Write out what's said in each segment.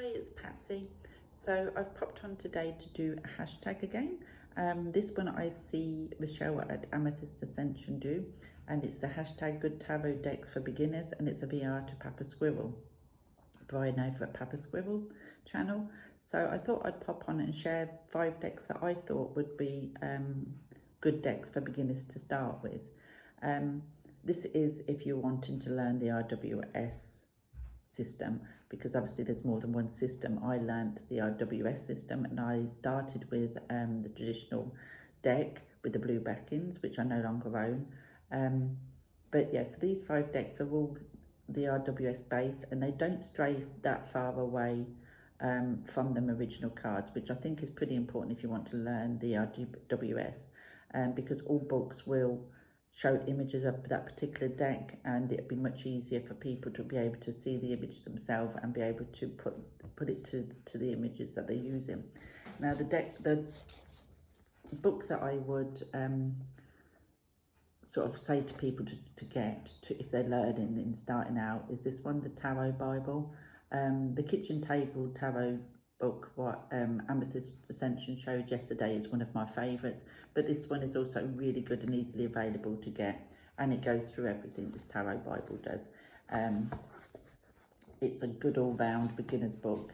Hi, it's Patsy. So I've popped on today to do a hashtag again. This one I see Michelle at Amethyst Ascension do, and it's the hashtag Good Tarot Decks for Beginners, and it's a VR to Pappa Squirrel, Brian over at Pappa Squirrel channel. So I thought I'd pop on and share 5 decks that I thought would be good decks for beginners to start with. This is if you're wanting to learn the RWS system, because obviously there's more than one system. I learned the RWS system and I started with the traditional deck with the blue backings, which I no longer own. But yes, these 5 decks are all the RWS based, and they don't stray that far away from them original cards, which I think is pretty important if you want to learn the RWS, because all books will show images of that particular deck, and it'd be much easier for people to be able to see the image themselves and be able to put it to the images that they're using. Now the book that I would sort of say to people to get to if they're learning and starting out is this one, the Tarot Bible. The kitchen table tarot book, what Amethyst Ascension showed yesterday, is one of my favourites, but this one is also really good and easily available to get, and it goes through everything this Tarot Bible does. It's a good all-round beginner's book.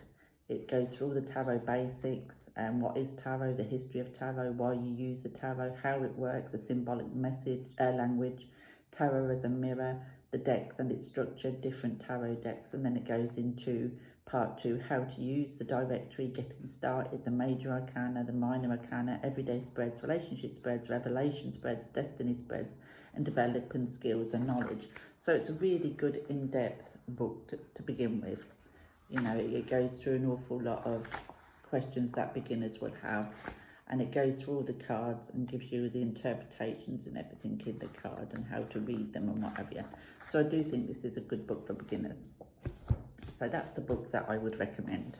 It goes through all the tarot basics, what is tarot, the history of tarot, why you use the tarot, how it works, a symbolic message, language, tarot as a mirror, the decks and its structure, different tarot decks, and then it goes into part 2, how to use the directory, getting started, the major arcana, the minor arcana, everyday spreads, relationship spreads, revelation spreads, destiny spreads, and developing skills and knowledge. So it's a really good in-depth book to begin with. You know, it goes through an awful lot of questions that beginners would have, and it goes through all the cards and gives you the interpretations and everything in the card and how to read them and what have you. So I do think this is a good book for beginners. So that's the book that I would recommend.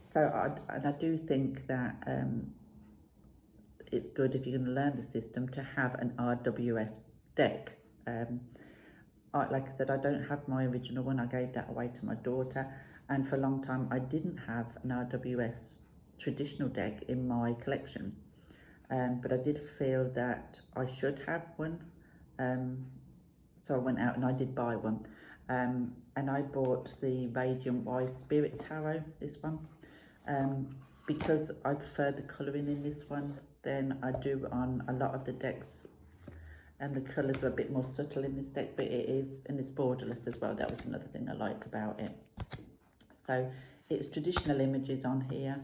So I do think that it's good if you're going to learn the system to have an RWS deck. Like I said, I don't have my original one. I gave that away to my daughter, and for a long time I didn't have an RWS traditional deck in my collection, but I did feel that I should have one, so I went out and I did buy one. And I bought the Radiant Wise Spirit Tarot, this one, because I prefer the colouring in this one than I do on a lot of the decks, and the colours are a bit more subtle in this deck, but it is, and it's borderless as well. That was another thing I liked about it. So it's traditional images on here,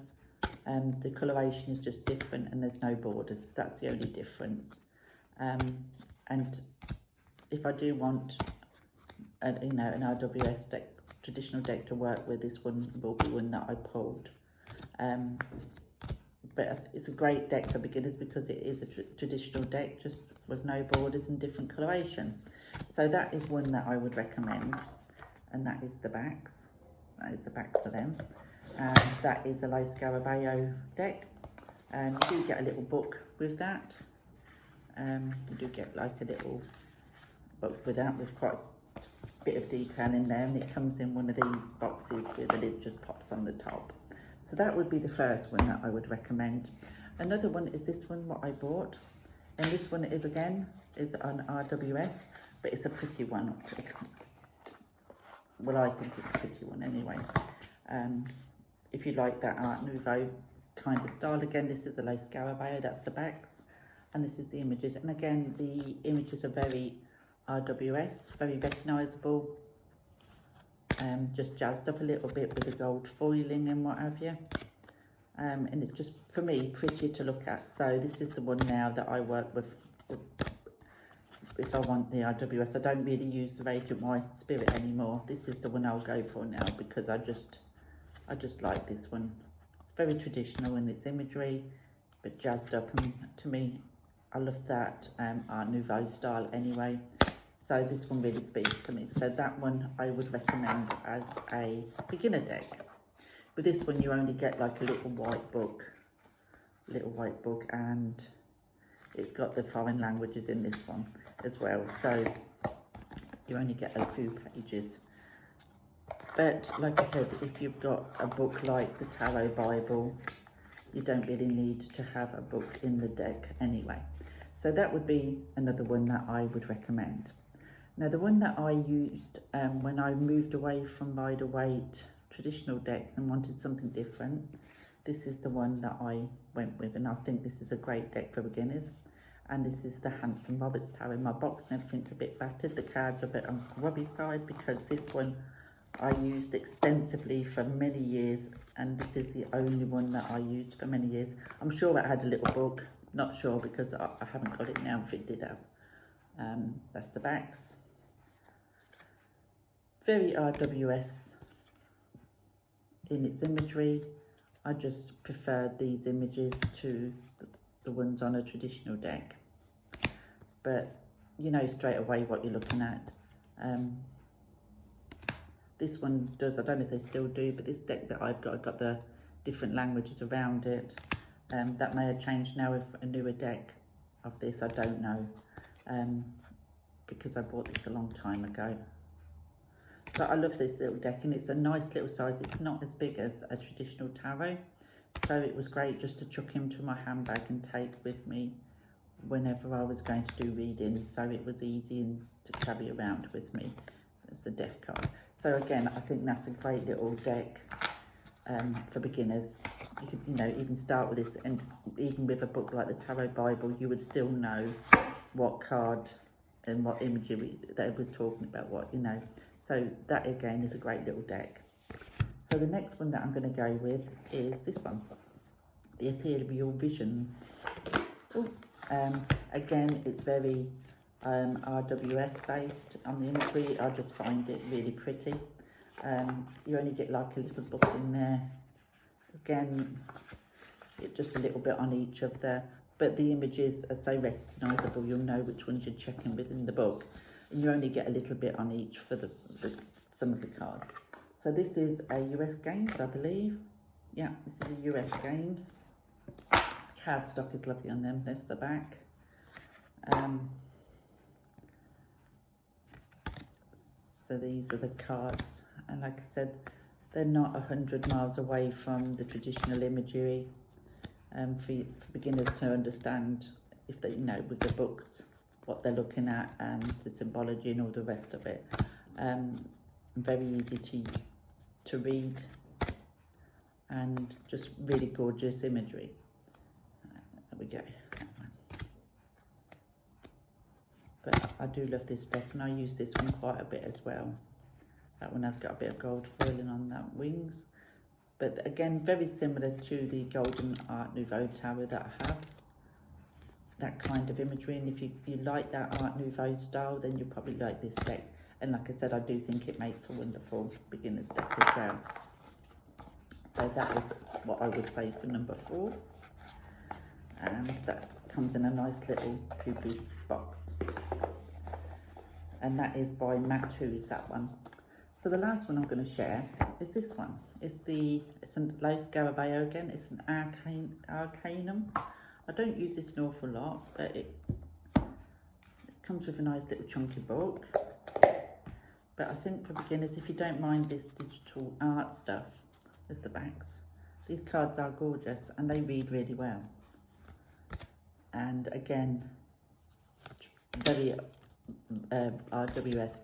the coloration is just different, and there's no borders. That's the only difference. And if I do want an RWS deck, traditional deck to work with, this one will be one that I pulled. But it's a great deck for beginners because it is a traditional deck, just with no borders and different coloration. So that is one that I would recommend, and that is the backs. That is the backs of them. That is a low Scarabeo deck. You do get a little book with that. You do get like a little book with that, with quite bit of detail in there, and it comes in one of these boxes with the lid just pops on the top. So that would be the first one that I would recommend. Another one is this one, what I bought, and this one is again is on RWS, but it's a pretty one. Well, I think it's a pretty one anyway. If you like that Art Nouveau kind of style, again, this is a low Scarabeo, that's the backs, and this is the images, and again the images are very RWS, very recognisable, just jazzed up a little bit with the gold foiling and what have you, and it's just, for me, prettier to look at. So this is the one now that I work with if I want the RWS. I don't really use the Radiant White Spirit anymore. This is the one I'll go for now, because I just like this one. Very traditional in its imagery, but jazzed up, and to me, I love that Art Nouveau style anyway. So this one really speaks to me. So that one I would recommend as a beginner deck. With this one, you only get like a little white book, and it's got the foreign languages in this one as well. So you only get a few pages. But like I said, if you've got a book like the Tarot Bible, you don't really need to have a book in the deck anyway. So that would be another one that I would recommend. Now the one that I used when I moved away from Rider-Waite traditional decks and wanted something different, this is the one that I went with, and I think this is a great deck for beginners. And this is the Hanson Roberts Tarot. My box and everything's a bit battered, the cards are a bit on the grubby side because this one I used extensively for many years, and this is the only one that I used for many years. I'm sure it had a little book, not sure because I haven't got it now if it did have. That's the backs. Very RWS in its imagery. I just preferred these images to the ones on a traditional deck. But you know straight away what you're looking at. This one does, I don't know if they still do, but this deck that I've got the different languages around it. That may have changed now with a newer deck of this, I don't know, because I bought this a long time ago. But I love this little deck, and it's a nice little size. It's not as big as a traditional tarot, so it was great just to chuck into my handbag and take with me whenever I was going to do readings, so it was easy to carry around with me. It's a death card. So again, I think that's a great little deck for beginners. You could, you know, even start with this, and even with a book like the Tarot Bible, you would still know what card and what imagery they were talking about, what, you know. So that again is a great little deck. So the next one that I'm going to go with is this one, the Ethereal Visions. Ooh. Again, it's very RWS based on the imagery. I just find it really pretty. You only get like a little book in there. Again, just a little bit on each of the, but the images are so recognisable, you'll know which ones you're checking within the book. And you only get a little bit on each for some of the cards. So this is a US Games, I believe. Yeah, this is a US Games. Cardstock is lovely on them. There's the back. So these are the cards, and like I said, they're not 100 miles away from the traditional imagery, for beginners to understand, if they, you know, with the books, what they're looking at and the symbology and all the rest of it. Very easy to read, and just really gorgeous imagery. There we go. But I do love this deck, and I use this one quite a bit as well. That one has got a bit of gold foiling on that wings. But again, very similar to the Golden Art Nouveau Tarot that I have. That kind of imagery, and if you like that Art Nouveau style, then you'll probably like this deck. And like I said, I do think it makes a wonderful beginner's deck as well. So that is what I would say for number 4. And that comes in a nice little 2-piece box. And that is by Matt Who's that one. So the last one I'm going to share is this one. It's a Los Garabeo again. It's an Arcanum. I don't use this an awful lot, but it comes with a nice little chunky book. But I think for beginners, if you don't mind this digital art stuff, there's the backs. These cards are gorgeous and they read really well. And again, very RWS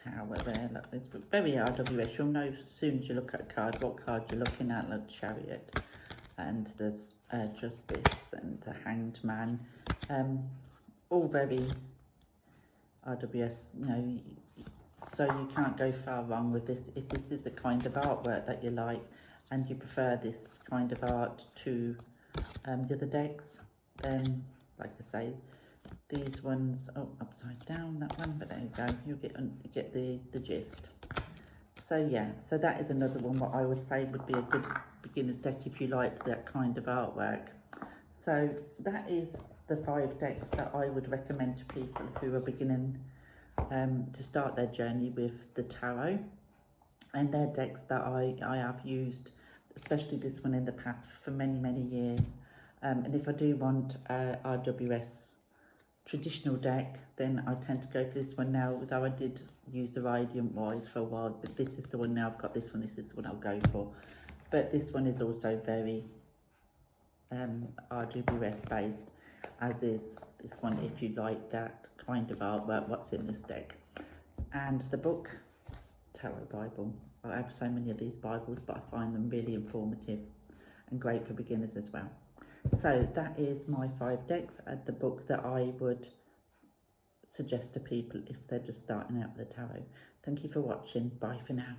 tower there. Look, it's very RWS. You'll know as soon as you look at a card what card you're looking at. Like Chariot, and there's Justice and the Hanged Man. All very RWS. You know, so you can't go far wrong with this. If this is the kind of artwork that you like, and you prefer this kind of art to the other decks, then like I say, these ones, oh, upside down that one, but there you go, you get the gist. So yeah, so that is another one what I would say would be a good beginner's deck if you liked that kind of artwork. So that is the 5 decks that I would recommend to people who are beginning to start their journey with the tarot. And they're decks that I have used, especially this one in the past, for many years. And if I do want RWS traditional deck, then I tend to go for this one now, though I did use the Radiant Wise for a while, but this is the one now. I've got this one, this is the one I'll go for. But this one is also very RGB based, as is this one, if you like that kind of artwork, what's in this deck. And the book, Tarot Bible. I have so many of these Bibles, but I find them really informative and great for beginners as well. So that is my 5 decks and the book that I would suggest to people if they're just starting out with the tarot. Thank you for watching. Bye for now.